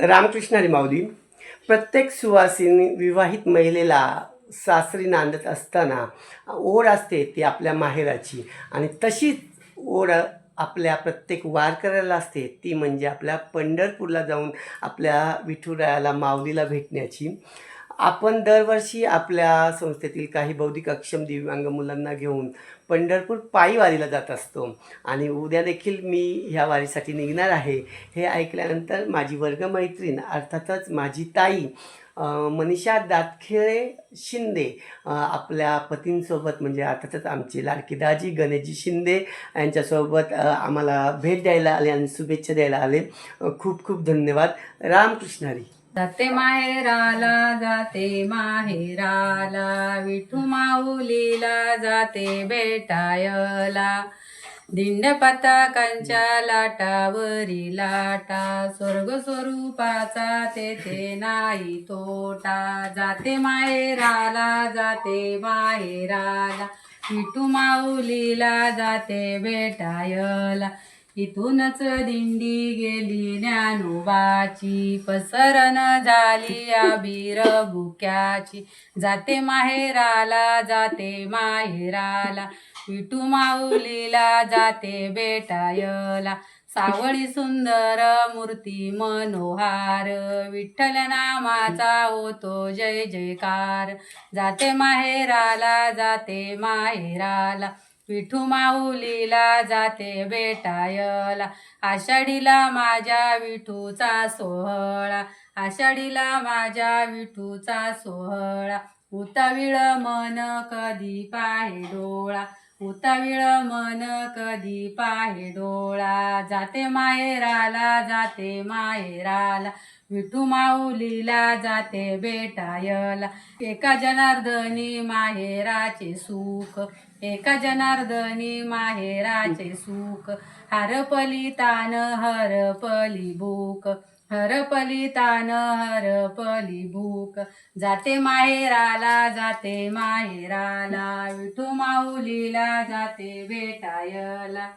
रामकृष्ण हरी माऊली. प्रत्येक सुवासिनी विवाहित महिलेला सासरी नांदत असताना ओढ असते ती आपल्या माहेराची, आणि तशीच ओढ आपल्या प्रत्येक वारकऱ्याला असते, ती म्हणजे आपल्या पंढरपूरला जाऊन आपल्या विठुरायाला माऊलीला भेटण्याची. आपण दरवर्षी आपल्या संस्थेतील काही बौद्धिक अक्षम दिव्यांग मुलांना घेऊन पंढरपूर पायी वारीला जात असतो, आणि उद्या देखील मी ह्या वारीसाठी निघणार आहे. हे ऐकल्यानंतर माझी वर्गमैत्रीण, अर्थातच माझी ताई मनीषा दातखिळे शिंदे आपल्या पतींसोबत, म्हणजे अर्थातच आमची लाडकी दाजी गणेशजी शिंदे यांच्यासोबत आम्हाला भेट द्यायला आले आणि शुभेच्छा द्यायला आले. खूप खूप धन्यवाद. रामकृष्ण हरी. जाते माहेराला, जाते माहेराला, विठू माऊलीला जाते भेटायला. दिंड पताकांच्या लाटावरी लाटा, स्वर्ग स्वरूपाचा तेथे नाही तोटा. जाते माहेराला, जाते माहेराला, विठू माऊलीला जाते भेटायला. इथूनच दिंडी गेली ज्ञानोबाची, पसरण झाली आबीर बुक्याची. जाते माहेराला, जाते माहेराला, विठू माऊलीला जाते भेटायला. सावळी सुंदर मूर्ती मनोहार, विठ्ठल नामाचा होतो जय जयकार. जाते माहेराला, जाते माहेराला, विठू माऊलीला जाते भेटायला. आषाढीला माझ्या विठूचा सोहळा, आषाढीला माझ्या विठूचा सोहळा. उताविळ मन कधी पाहे डोळा, उताविळ मन कधी पाहे डोळा. जाते माहेराला, जाते माहेराला, विठू माऊलीला जाते भेटायला. एका जनार्दनी माहेराचे सुख, एका जनार्दनी माहेराचे सुख. हरपली तान हरपली भूक, हरपली तान हरपली भूक. जाते माहेराला, जाते माहेराला, विठू माऊलीला जाते भेटायला.